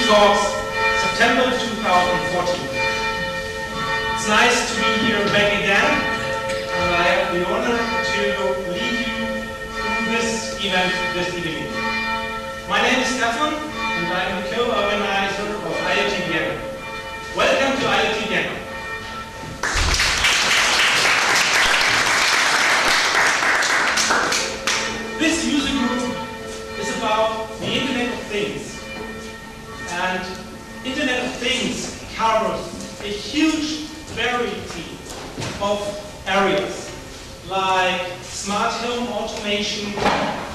NearTalks, September 2014. It's nice to be here back again, and I have the honor to lead you through this event this evening. My name is Stefan, and I am the co-organizer of IoT Vienna. Welcome to IoT Vienna. This user group is about the Internet of Things. And Internet of Things covers a huge variety of areas, like smart home automation,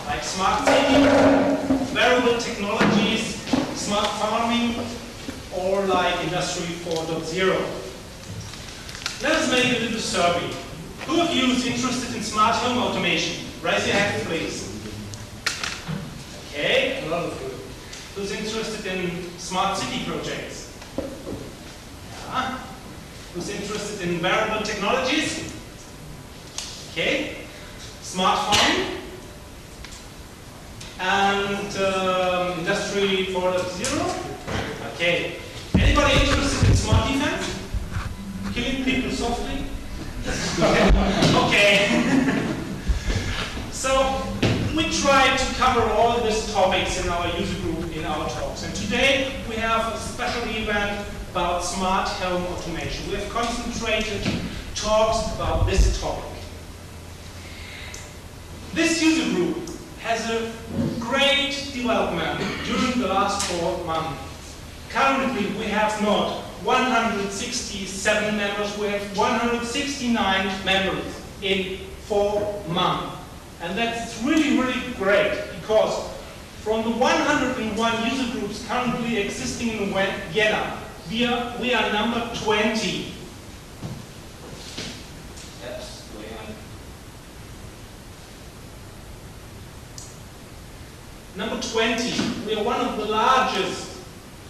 like smart city, wearable technologies, smart farming, or like Industry 4.0. Let us make a little survey. Who of you is interested in smart home automation? Raise your hand, please. Okay, a lot of you. Who's interested in smart city projects? Yeah. Who's interested in wearable technologies? Okay. Smart farming? And Industry 4.0? Okay. Anybody interested in smart defense? Killing people softly? Okay. So, we try to cover all these topics in our user group, in our talks. And today, we have a special event about smart home automation. We have concentrated talks about this topic. This user group has a great development during the last 4 months. Currently, we have not 167 members, we have 169 members in 4 months. And that's really, really great, because from the 101 user groups currently existing in Vienna, we are number 20. Yes, we are. Number 20. We are one of the largest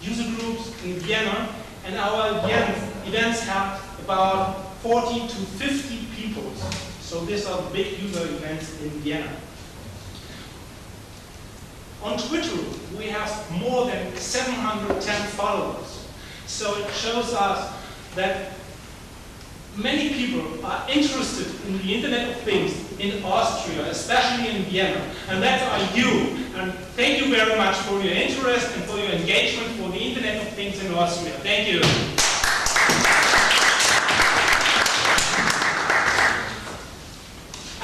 user groups in Vienna, and our events have about 40 to 50 people. So these are big user events in Vienna. On Twitter, we have more than 710 followers. So it shows us that many people are interested in the Internet of Things in Austria, especially in Vienna. And that are you. And thank you very much for your interest and for your engagement for the Internet of Things in Austria. Thank you.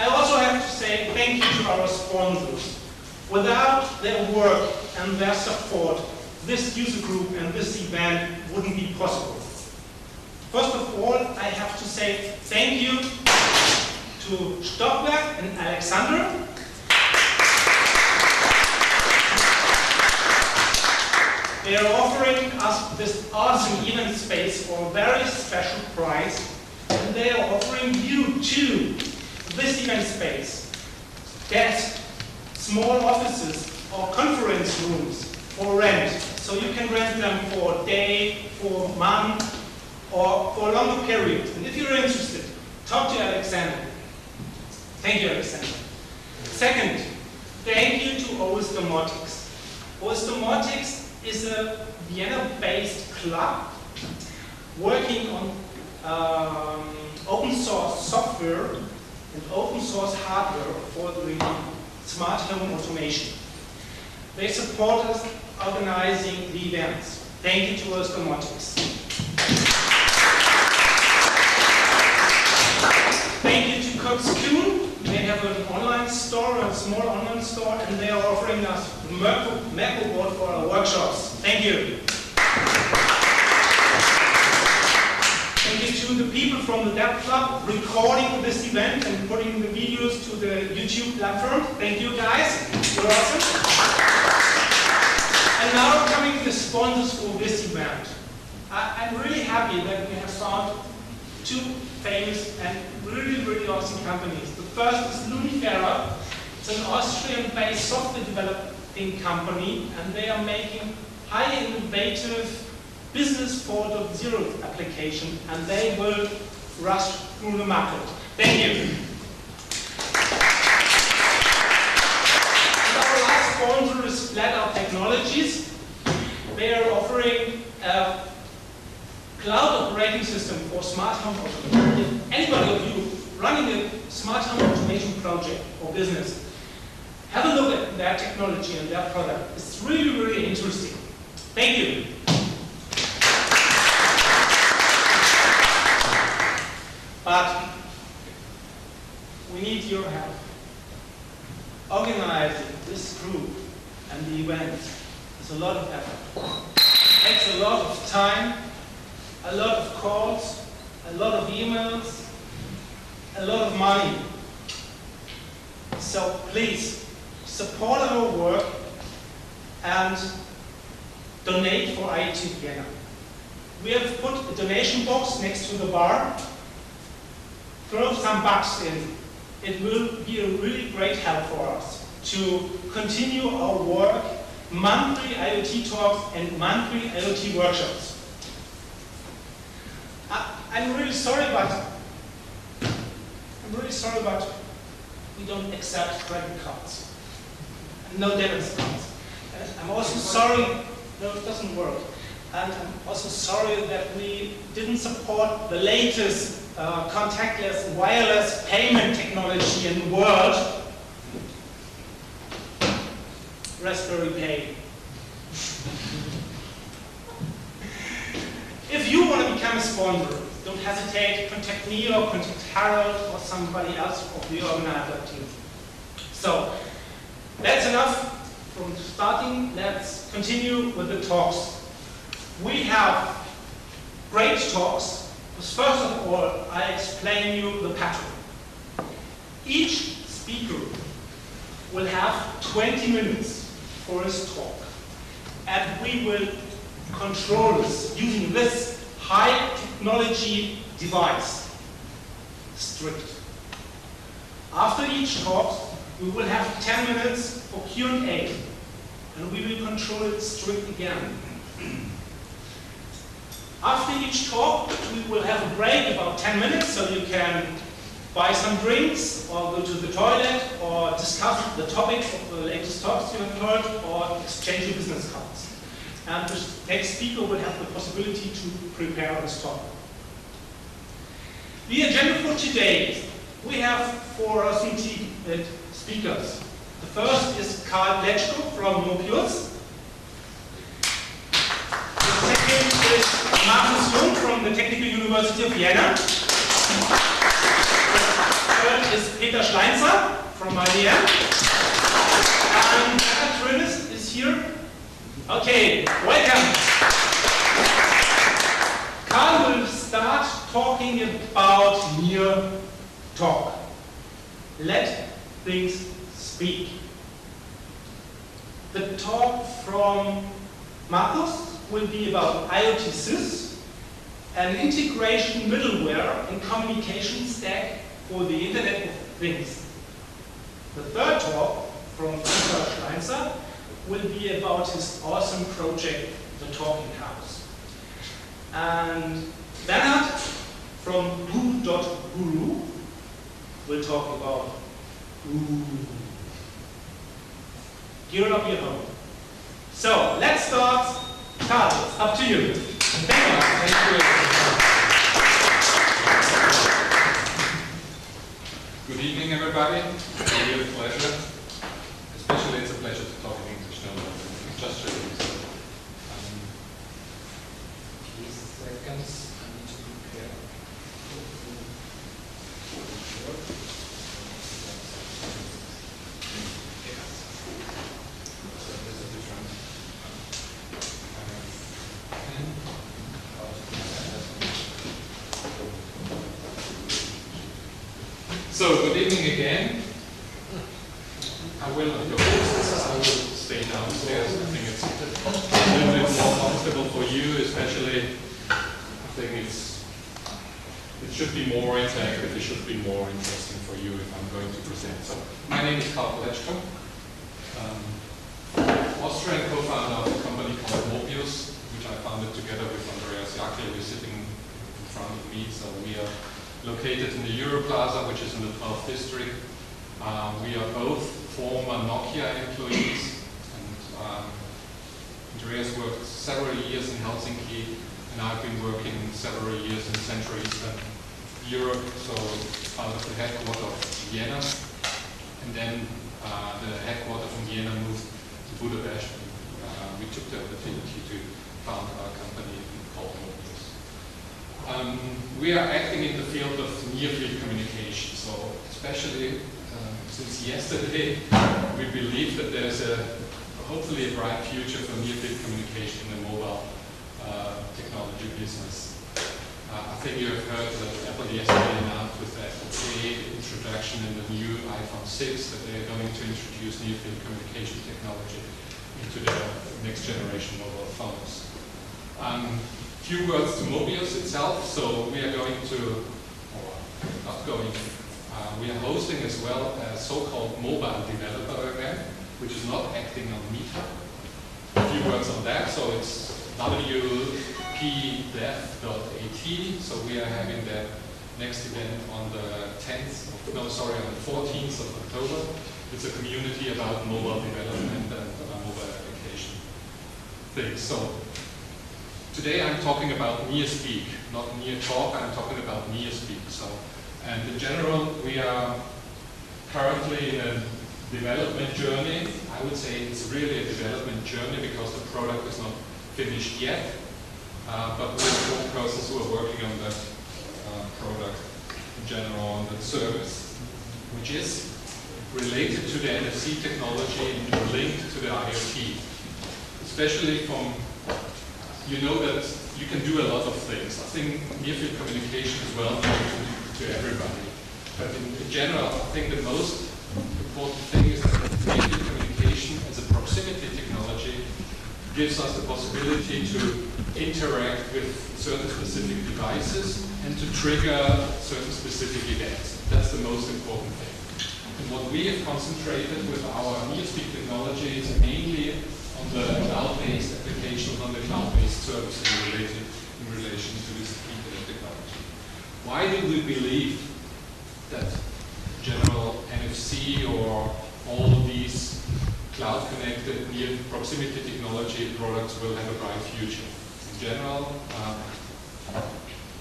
I also have to say thank you to our sponsors. Without their work and their support, this user group and this event wouldn't be possible. First of all, I have to say thank you to Stockwerk and Alexander. They are offering us this awesome event space for a very special price, and they are offering you too this event space, desks, small offices, or conference rooms for rent. So you can rent them for a day, for a month, or for a longer period. And if you're interested, talk to Alexander. Thank you, Alexander. Second, thank you to OS Domotics. OS Domotics is a Vienna-based club working on open source software and open source hardware for the smart home automation. They support us organizing the events. Thank you to us Domotics. Thank you to Cox-Kuhn. They have an online store, a small online store, and they are offering us a Merkle board for our workshops. Thank you. Thank you to the people from the Dev Club recording this event and putting the videos to the YouTube platform. Thank you guys, you're awesome. And now coming to the sponsors for this event. I'm really happy that we have found 2 famous and really, really awesome companies. The first is Lumifera. It's an Austrian-based software developing company, and they are making highly innovative Business 4.0 application, and they will rush through the market. Thank you. And our last sponsor is Technologies. they are offering a cloud operating system for smart home automation. If anybody of you running a smart home automation project or business, have a look at their technology and their product. It's really, really interesting. Thank you. But we need your help. Organizing this group and the event is a lot of effort. It takes a lot of time, a lot of calls, a lot of emails, a lot of money. So please support our work and donate for IoT Vienna. We have put a donation box next to the bar. Throw some bucks in. It will be a really great help for us to continue our work, monthly IoT talks and monthly IoT workshops. I'm really sorry, but we don't accept credit cards. No debit cards. I'm also sorry, no, it doesn't work. And I'm also sorry that we didn't support the latest contactless wireless payment technology in the world, Raspberry Pi. If you want to become a sponsor, don't hesitate, contact me or contact Harold or somebody else of the organizer team. So, that's enough from starting. Let's continue with the talks. We have great talks. First of all, I explain you the pattern. Each speaker will have 20 minutes for his talk. And we will control this using this high technology device, strict. After each talk, we will have 10 minutes for Q&A, and we will control it strict again. After each talk, we will have a break about 10 minutes, so you can buy some drinks, or go to the toilet, or discuss the topics of the latest talks you have heard, or exchange your business cards. And the next speaker will have the possibility to prepare his talk. The agenda for today, we have 4 speakers. The first is Karl Lechko from Mobius. The second is Markus Jung from the Technical University of Vienna. The third is Peter Schleinzer from IBM. And Anna Trinnes is here. Okay, welcome. Karl will start talking about NearTalk. Let things speak. The talk from Markus will be about IoT sys, an integration middleware and communication stack for the Internet of Things. The third talk from Peter Schleinzer will be about his awesome project, the Talking House. And Bernhard from Guru.Guru will talk about Guru. Gear up your home. So let's start. Karl, it's up to you. Thank you. Good evening, everybody. It's a real pleasure. Especially, it's a pleasure to talk in English. No, just really. Few seconds. I need to prepare. So, good evening again. I will stay downstairs. I think it's a little bit more comfortable for you, especially. I think it should be more interactive. It should be more interesting for you if I'm going to present. So, my name is Karl Lechko. Austrian co-founder of a company called Mobius, which I founded together with Andreas Jackel, who's sitting in front of me. So we are located in the Europlaza, which is in the 12th district. We are both former Nokia employees, and Andreas worked several years in Helsinki, and I've been working several years in Central Eastern Europe, so out of the headquarters of Vienna. And then the headquarters from Vienna moved to Budapest. We took the opportunity to found our company called Mobius. We are acting in the field of near-field communication, so especially since yesterday, we believe that there's hopefully a bright future for near-field communication in the mobile technology business. I think you have heard that Apple yesterday announced with the FOK introduction in the new iPhone 6 that they're going to introduce near-field communication technology into the next generation mobile phones. Few words to Mobius itself. So we are going to, or not going, we are hosting as well a so-called mobile developer event, which is not acting on Meetup. A few words on that. So it's wpdev.at. So we are having the next event on the 14th of October. It's a community about mobile development and mobile application things. So today I'm talking about NearSpeak, not NearTalk. I'm talking about NearSpeak. So, and in general, we are currently in a development journey. I would say it's really a development journey because the product is not finished yet. But we have 4 persons who are working on that product in general, on that service, which is related to the NFC technology and linked to the IoT. Especially from, you know that you can do a lot of things. I think near-field communication is well known to everybody. But in general, I think the most important thing is that near-field communication as a proximity technology gives us the possibility to interact with certain specific devices and to trigger certain specific events. That's the most important thing. And what we have concentrated with our NearSpeak technology is mainly on the cloud-based applications, on the cloud-based services in relation to this internet technology. Why do we believe that general NFC or all these cloud-connected near proximity technology products will have a bright future? In general,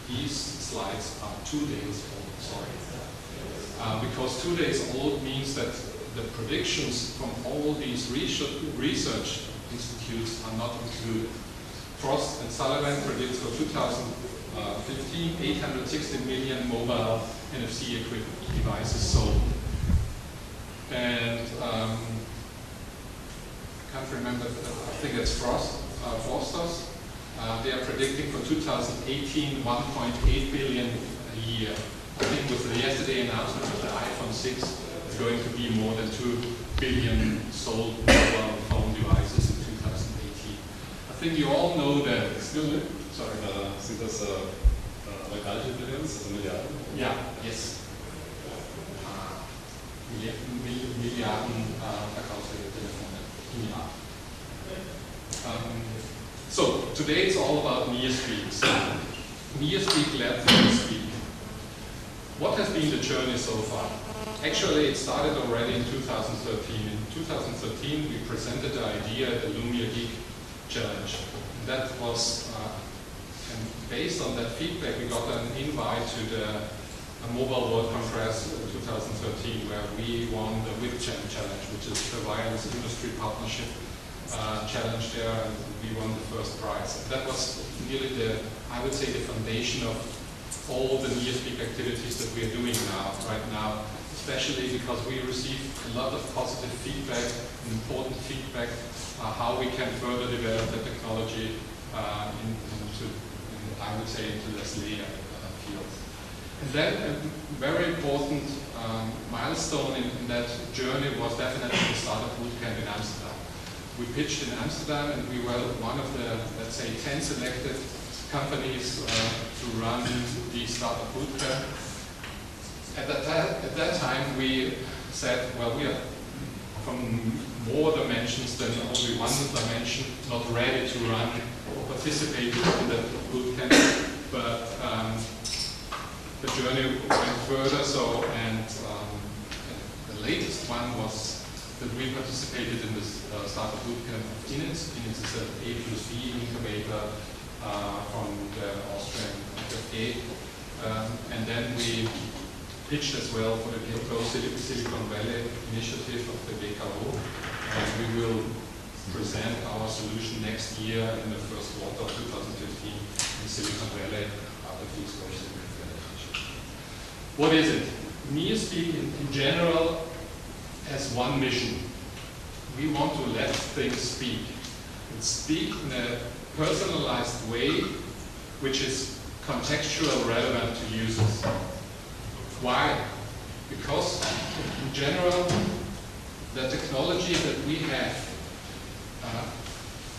these slides are 2 days old, sorry. Because 2 days old means that the predictions from all these research institutes are not included. Frost and Sullivan predicts for 2015 860 million mobile NFC equipped devices sold. And can't remember, I think it's Forster's. They are predicting for 2018 1.8 billion a year. I think with the yesterday announcement of the iPhone 6, it's going to be more than 2 billion sold mobile phone devices in 2018. I think you all know that. Sorry. Sind das amerikanische Billions, also Milliarden? Yeah, yes. Milliarden verkaufte Telefone im Jahr. So today it's all about NearSpeak. So, NearSpeak led to NearSpeak. What has been the journey so far? Actually, it started already in 2013. In 2013, we presented the idea at the Lumia Geek Challenge. And that was, and based on that feedback, we got an invite to the Mobile World Congress 2013, where we won the WIC Challenge, which is the wireless industry partnership challenge there, and we won the first prize. And that was really the, I would say, the foundation of all the NearSpeak activities that we are doing right now, especially because we received a lot of positive feedback, important feedback, how we can further develop the technology I would say, into this layer field. And then a very important milestone in that journey was definitely the Startup Bootcamp in Amsterdam. We pitched in Amsterdam, and we were one of the, let's say, 10 selected companies to run the Startup Bootcamp. At that time, we said, well, we are from more dimensions than only one dimension, not ready to run or participate in the bootcamp, but the journey went further. So, and the latest one was that we participated in this startup bootcamp of INITS. INITS is an A+V incubator from the Austrian FFA. And then we pitched as well for the Silicon Valley initiative of the WKO. And we will present our solution next year in the first quarter of 2015 in Silicon Valley out of the Exposure Implementation. What is it? NearSpeak in general has one mission. We want to let things speak. And speak in a personalized way which is contextual relevant to users. Why? Because in general the technology that we have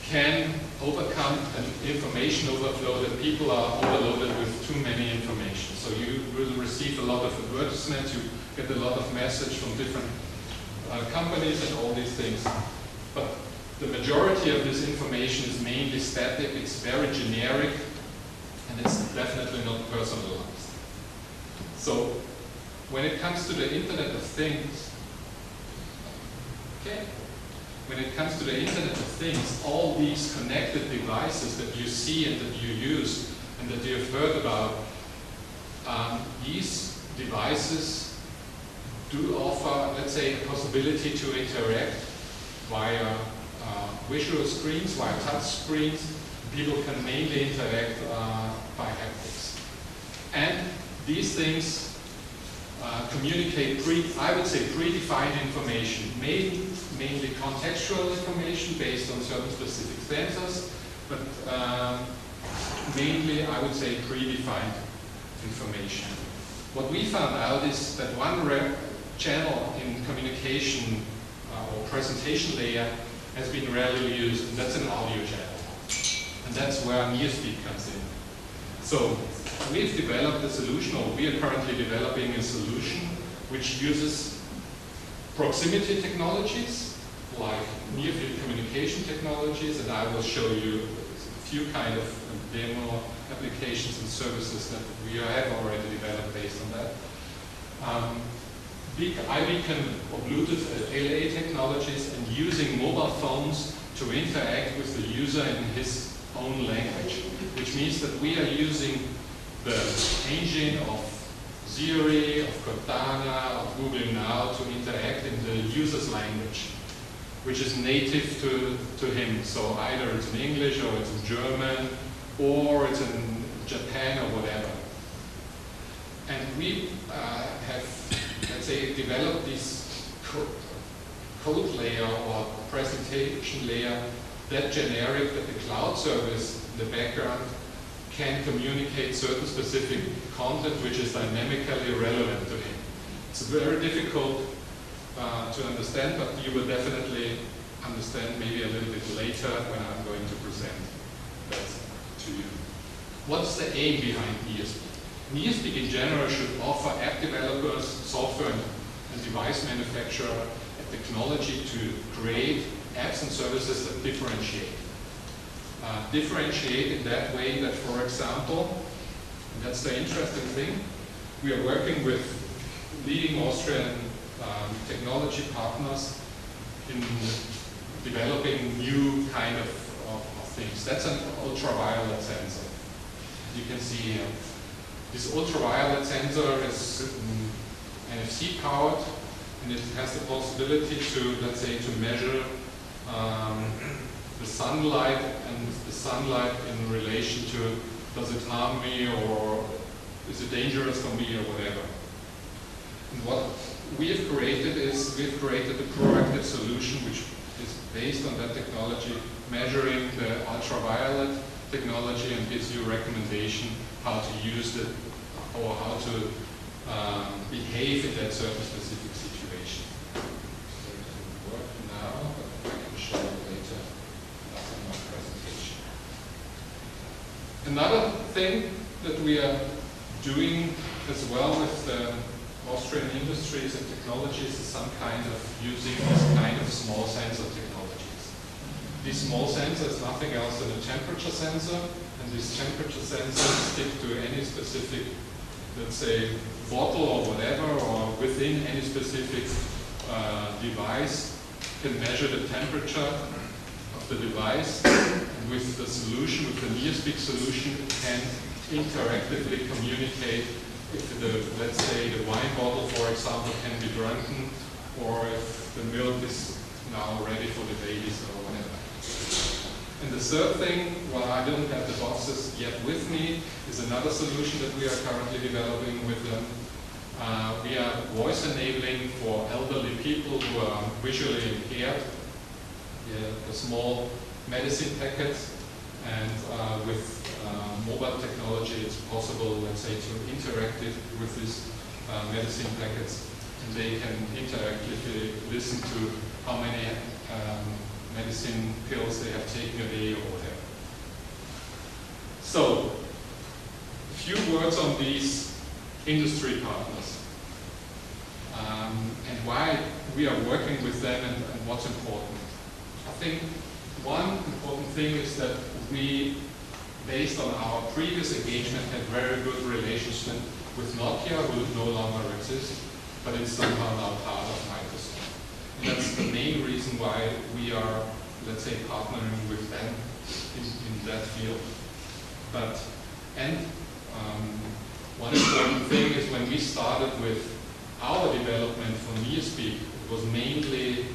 can overcome an information overflow that people are overloaded with too many information. So you will receive a lot of advertisements, you get a lot of message from different companies and all these things. But the majority of this information is mainly static, it's very generic, and it's definitely not personalized. So when it comes to the Internet of Things, okay, when it comes to the Internet of Things, all these connected devices that you see and that you use and that you've heard about, these devices do offer, let's say, a possibility to interact via visual screens, via touch screens. People can mainly interact by haptics. And these things communicate, I would say, predefined information, mainly contextual information based on certain specific sensors, but mainly, I would say, predefined information. What we found out is that one channel in communication or presentation layer has been rarely used, and that's an audio channel. And that's where NearSpeak comes in. So we've developed a solution, or we are currently developing a solution which uses proximity technologies, like near-field communication technologies, and I will show you a few kind of demo applications and services that we have already developed based on that. iBeacon or Bluetooth LA technologies, and using mobile phones to interact with the user in his own language, which means that we are using the engine of Siri, of Cortana, of Google Now to interact in the user's language, which is native to him. So either it's in English, or it's in German, or it's in Japan, or whatever. And we have, let's say, developed this code layer or presentation layer that generic that the cloud service in the background can communicate certain specific content which is dynamically relevant to him. It's very difficult to understand, but you will definitely understand maybe a little bit later when I'm going to present that to you. What's the aim behind NearSpeak? NearSpeak in general should offer app developers, software and device manufacturer a technology to create apps and services that differentiate. Differentiate in that way that, for example, and that's the interesting thing, we are working with leading Austrian technology partners in developing new kind of things. That's an ultraviolet sensor. You can see here. This ultraviolet sensor is NFC powered, and it has the possibility to, let's say, to measure the sunlight, and the sunlight in relation to, does it harm me, or is it dangerous for me, or whatever. And what we have created is, we've created a proactive solution which is based on that technology, measuring the ultraviolet technology, and gives you a recommendation how to use it, or how to behave in that certain specific situation. So it doesn't work now, but I can show you later after my presentation. Another thing that we are doing as well with the Austrian industries and technologies is some kind of using this kind of small sensor technologies. This small sensor is nothing else than a temperature sensor, and this temperature sensor stick to any specific, let's say, bottle or whatever, or within any specific device, can measure the temperature of the device, and with the solution, with the NearSpeak solution, can interactively communicate if the, let's say, the wine bottle, for example, can be drunken, or if the milk is now ready for the babies or whatever. And the third thing, well, I don't have the boxes yet with me, is another solution that we are currently developing with them. We are voice enabling for elderly people who are visually impaired. A small medicine packet, and with mobile technology it's possible, let's say, to interact with these medicine packets, and they can interactively listen to how many medicine pills they have taken a day or whatever. So, a few words on these industry partners and why we are working with them and what's important. I think one important thing is that we, based on our previous engagement, had very good relationship with Nokia, who no longer exists, but it's somehow now part of Microsoft. And that's the main reason why we are, let's say, partnering with them in that field. One important thing is when we started with our development for NearSpeak, it was mainly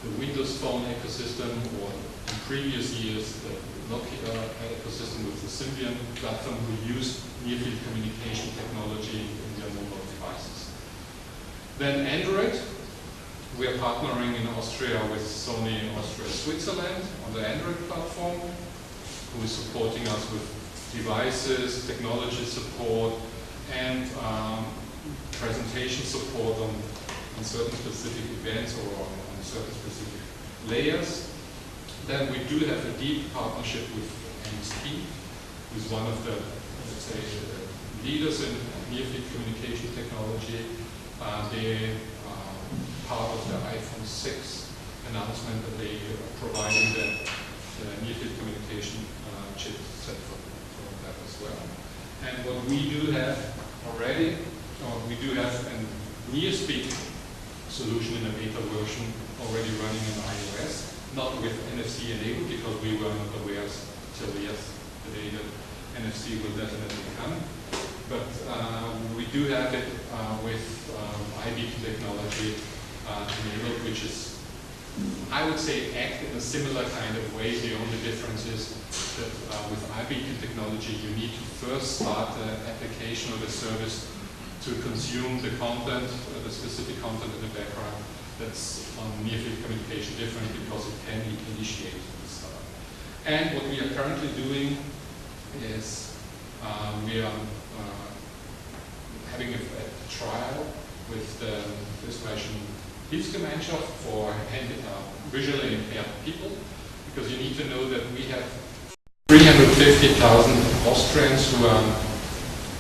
the Windows Phone ecosystem, or in previous years the Nokia ecosystem with the Symbian platform, who used near-field communication technology in their mobile devices. Then Android, we are partnering in Austria with Sony Austria Switzerland on the Android platform, who is supporting us with devices, technology support, and presentation support on certain specific events or on certain specific layers. Then we do have a deep partnership with NXP, who is one of the, let's say, leaders in near-field communication technology. They are part of the iPhone 6 announcement that they are providing the near-field communication chipset for that as well. And what we do have already, we do have a NearSpeak solution in a beta version already running in iOS, not with NFC enabled, because we were not aware till yesterday that NFC will definitely come. But we do have it with iBeacon technology enabled, which is, I would say, act in a similar kind of way. The only difference is that with iBeacon technology, you need to first start the application or the service to consume the content, the specific content in the background. That's on near-field communication different, because it can be initiated to start. And what we are currently doing is we are having a trial with the expression Hilfsgemeinschaft for visually impaired people, because you need to know that we have 350,000 Austrians who are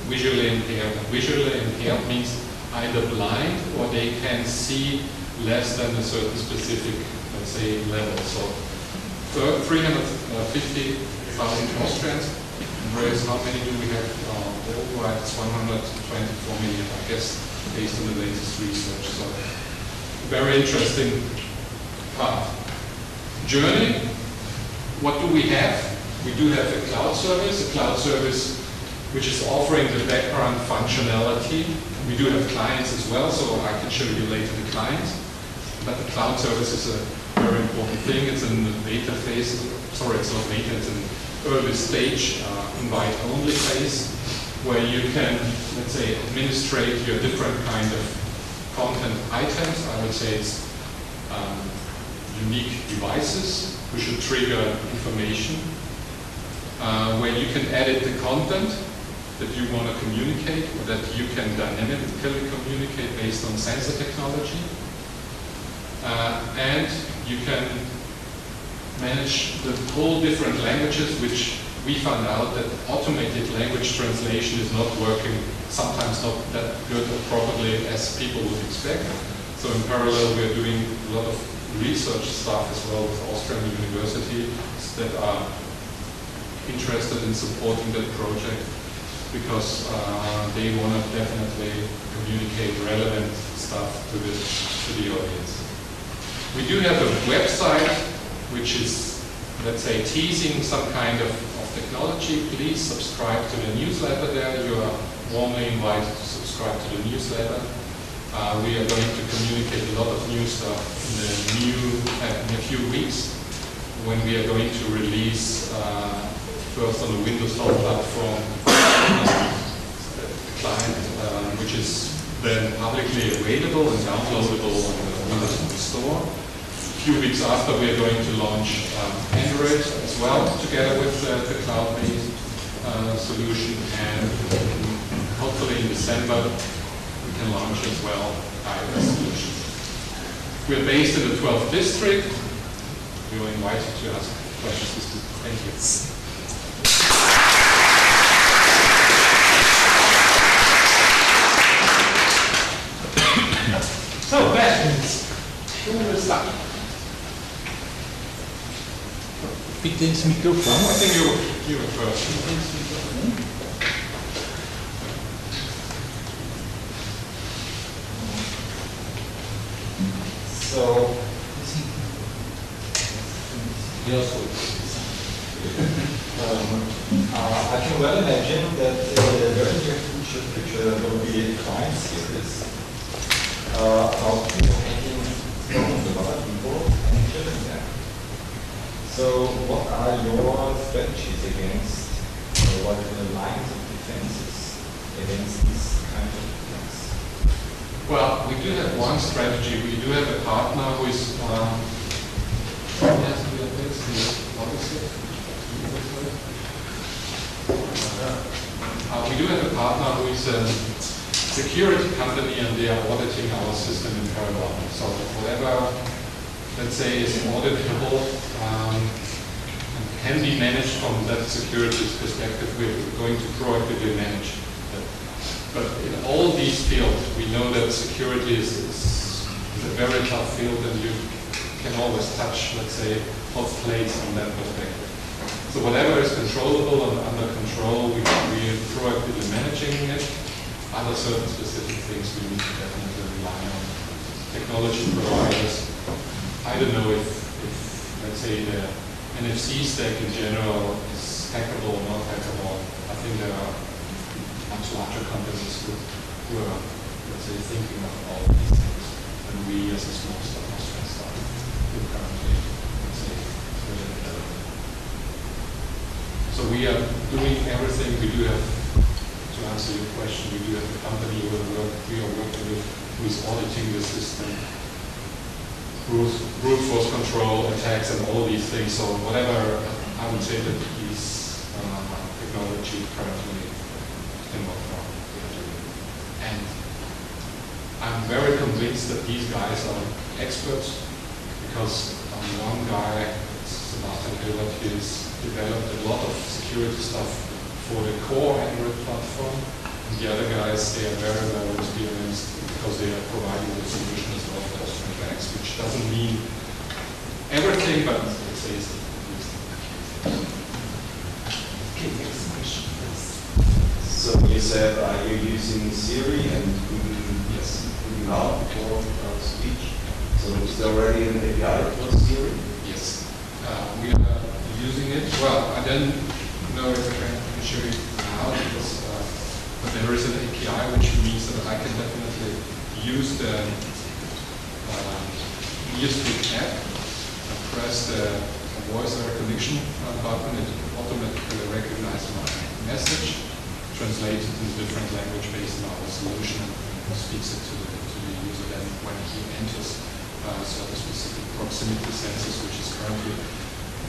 visually impaired. And visually impaired means either blind or they can see less than a certain specific, let's say, level. So 350,000 Austrians, whereas how many do we have worldwide? It's 124 million, I guess, based on the latest research. So very interesting part. Journey, what do we have? We do have a cloud service which is offering the background functionality. We do have clients as well, so I can show you later the clients. But the cloud service is a very important thing. It's in the beta phase. Sorry, it's not beta, it's an early stage, invite-only phase, where you can, let's say, administrate your different kind of content items. I would say it's unique devices which should trigger information, where you can edit the content that you want to communicate, or that you can dynamically communicate based on sensor technology. And you can manage the whole different languages, which we found out that automated language translation is not working, sometimes not that good or properly as people would expect. So in parallel, we are doing a lot of research stuff as well with Austrian universities that are interested in supporting that project, because they want to definitely communicate relevant stuff to the audience. We do have a website which is, let's say, teasing some kind of technology. Please subscribe to the newsletter there. You are warmly invited to subscribe to the newsletter. We are going to communicate a lot of new stuff in a few weeks when we are going to release first on the Windows Phone platform the client, which is then publicly available and downloadable on the Windows Phone Store. A few weeks after, we are going to launch Android as well, together with the cloud-based solution, and hopefully in December we can launch as well iOS solution. We are based in the 12th district. You are invited to ask questions. Thank you. So, questions. Who will start? Bitte ins Mikrofon. I think you were first. So, I can well imagine that in the very near future there will be a client series about people making phones about people and killing them. So what are your strategies against, or what are the lines of defenses against this kind of attacks? Well, we do have one strategy. We do have a partner who is we do have a partner who is a security company, and they are auditing our system in parallel. So whatever, let's say, is auditable and can be managed from that security perspective, we're going to proactively manage that. But in all these fields, we know that security is a very tough field, and you can always touch, let's say, hot plates from that perspective. So whatever is controllable and under control, we are proactively managing it. Other certain specific things we need to definitely rely on technology providers. I don't know if let's say, the NFC stack in general is hackable or not hackable. I think there are much larger companies who are, let's say, thinking of all these things, and we as a small startup who currently, let's say, so we are doing everything. We do have, to answer your question, we do have a company we are working with who is auditing the system, brute force control, attacks, and all these things. So whatever, I would say that these technology currently can work for. And I'm very convinced that these guys are experts, because one guy, Sebastian Hilbert, he's developed a lot of security stuff for the core Android platform. And the other guys, they are very well experienced because they are providing the solution as well for customer backs, which doesn't mean everything, but it says at least. Okay, next question, please. So you said you're using Siri and Google Now for speech. So is there already an API for Siri? Yes. We are using it. Well, I don't know if I can show you now, because, but there is an API, which means that I can definitely use the NearTalk app, press the voice recognition button, it automatically recognizes my message, translates it into different language based on our solution, and speaks it to the user then when he enters certain specific proximity sensors, which is currently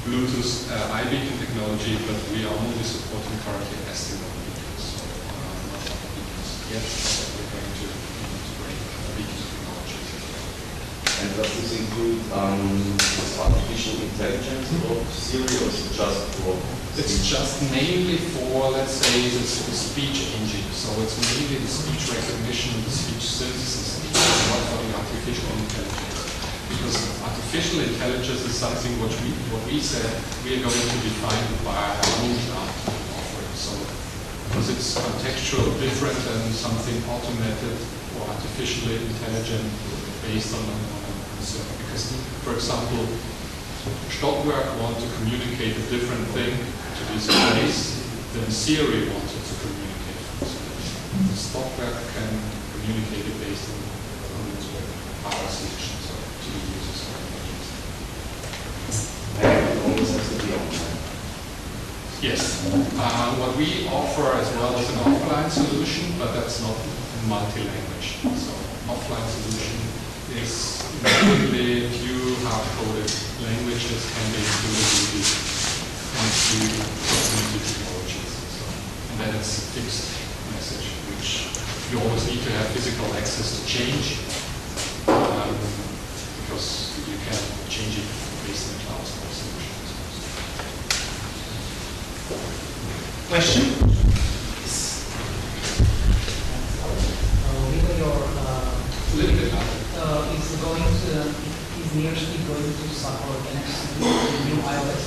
Bluetooth iBeacon technology, but we are only supporting currently SD-WAN beacons, so not other beacons yet, but we're going to integrate beacon technology. And does this include this artificial intelligence of Siri, or is it just for It's just mainly for, let's say, the speech engine. So it's mainly the speech recognition, the speech synthesis, not for the artificial intelligence. Because artificial intelligence is something what we said we are going to define by our own offering. So because it's contextual different than something automated or artificially intelligent based on a certain. Because, for example, Stockwerk want to communicate a different thing to this place than Siri wanted to communicate. The Stockwerk can communicate it based on our solutions or to the users. And it always has to be online. Yes. What we offer as well is an offline solution, but that's not multi-language. So offline solution is mainly few hard-coded languages can be included in the NFC proximity technologies. So, and then it's a fixed message, which you always need to have physical access to change, because you can change it based on cloud solutions. Question? Will your A little bit louder. is NearTalk going to support NFC in new iOS?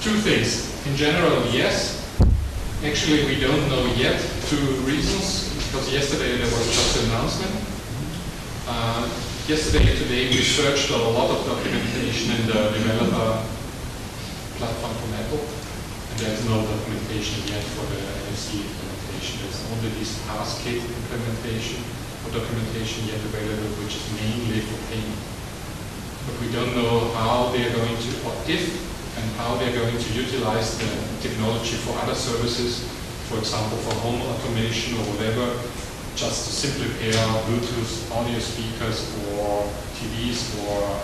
Two things. In general, yes. Actually, we don't know yet. Two reasons. Because yesterday there was just an announcement. Yesterday and today we searched a lot of documentation in the developer platform from Apple. And there's no documentation yet for the NFC implementation. There's only this passkit implementation or documentation yet available, which is mainly for payment. But we don't know how they're going to, or if and how they're going to utilize the technology for other services, for example, for home automation or whatever, just to simply pair Bluetooth audio speakers or TVs or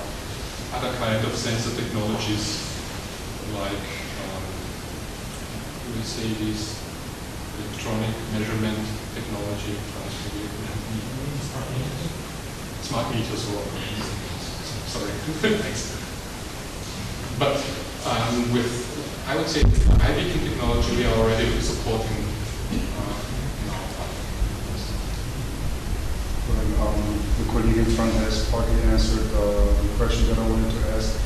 other kind of sensor technologies like, we say these electronic measurement technology, smart meters or sorry, thanks. But with, I would say, iBeacon technology, we are already supporting The colleague in front has partly answered the question that I wanted to ask,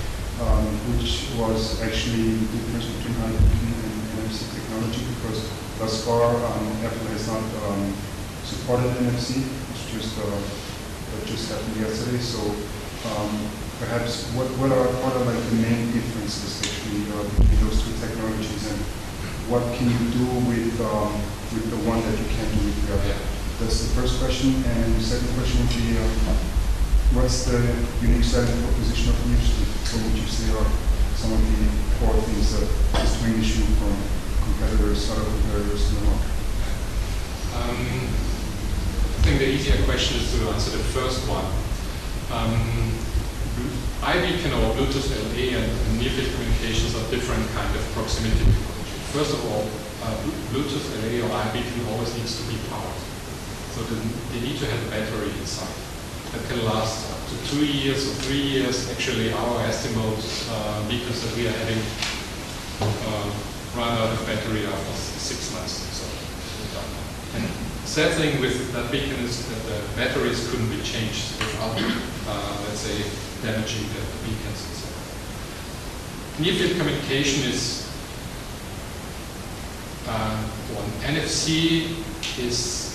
which was actually the difference between iBeacon and NFC technology, because thus far Apple has not supported NFC, which just happened yesterday. So perhaps what are like the main differences actually between those two technologies, and what can you do with the one that you can't do with the other? That's the first question. And the second question would be, what's the unique selling proposition of NearTalk? What would you say are some of the core things that distinguish you from other competitors in the market? I think the easier question is to answer the first one. iBeacon or Bluetooth LE and near-field communications are different kind of proximity technology. First of all, Bluetooth LE or iBeacon always needs to be powered. So they need to have a battery inside that can last up to 2 years or 3 years. Actually, our estimate beacons that we are having run out of battery after 6 months. So we're done. And sad thing with that beacon is that the batteries couldn't be changed without, let's say, damaging the beacons and so on. Near-field communication is one. NFC is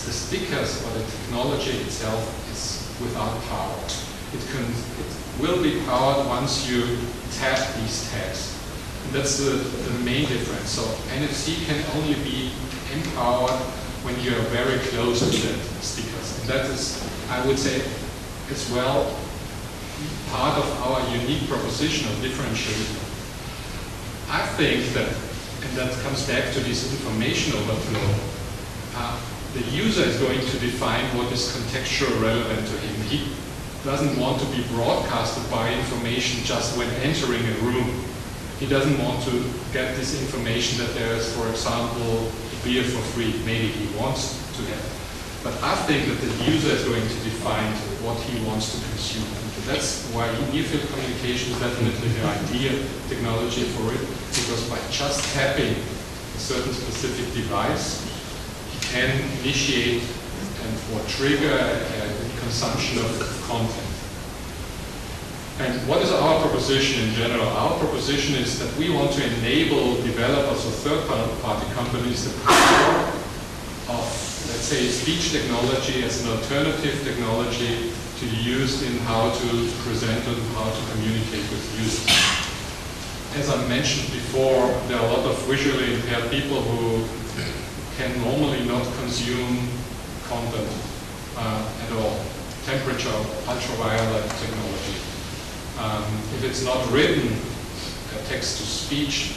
the stickers or the technology itself is without power. It will be powered once you tap these tags. And that's the main difference. So NFC can only be empowered when you are very close to the stickers. And that is, I would say, as well part of our unique proposition of differentiating. I think that, and that comes back to this information overflow, the user is going to define what is contextually relevant to him. He doesn't want to be broadcasted by information just when entering a room. He doesn't want to get this information that there is, for example, beer for free. Maybe he wants to have. But I think that the user is going to define what he wants to consume. And that's why near-field communication is definitely the ideal technology for it, because by just tapping a certain specific device, can initiate or trigger a consumption of content. And what is our proposition in general? Our proposition is that we want to enable developers or third-party companies that of, let's say, speech technology as an alternative technology to be used in how to present and how to communicate with users. As I mentioned before, there are a lot of visually impaired people who can normally not consume content at all. Temperature, ultraviolet technology. If it's not written, text-to-speech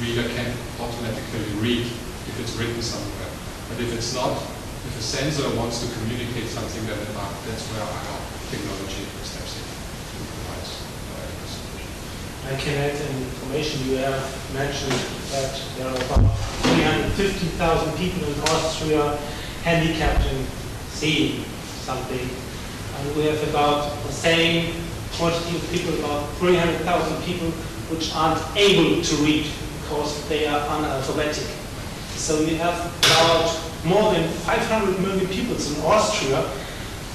reader can automatically read if it's written somewhere. But if it's not, if a sensor wants to communicate something, then that's where our technology steps in. I can add an information. You have mentioned that there are about 350,000 people in Austria handicapped in seeing something. And we have about the same quantity of people, about 300,000 people, which aren't able to read because they are analphabetic. So we have about more than 500 million people in Austria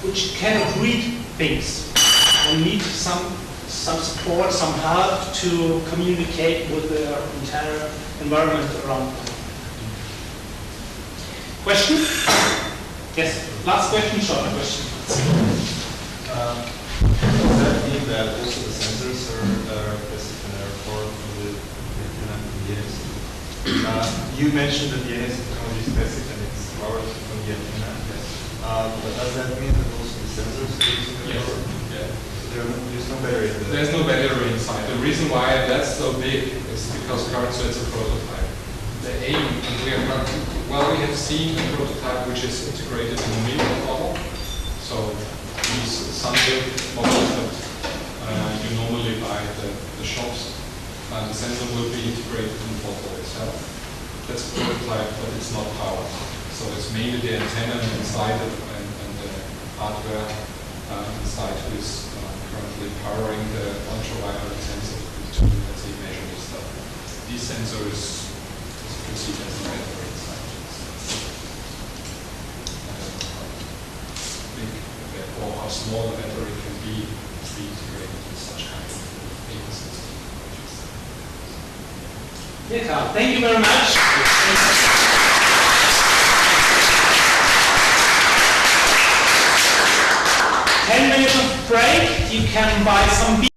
which cannot read things and need some support, some help to communicate with their entire environment around them. Question? Yes, last question, short question. Does that mean that also the sensors are passive and are formed from the antenna and the NSC? You mentioned that the NSC technology is passive and it's powered from the antenna. Yes. But does that mean that also the sensors are using the power? Yeah. There's no battery. There's no battery inside. The reason why that's so big is because currently it's a prototype. The aim, we have seen a prototype which is integrated in a mini model. So these some-built models that you normally buy at the shops, and the sensor will be integrated in the bottle itself. That's a prototype, but it's not powered. So it's mainly the antenna inside it and the hardware inside is currently powering the ultraviolet sensor to, let's say, measure this stuff. These sensors is perceived as a battery inside. Or how small the battery can be to be integrated with such kind of data system technologies. Yeah, thank you very much. 10 minutes of break. You can buy some beer.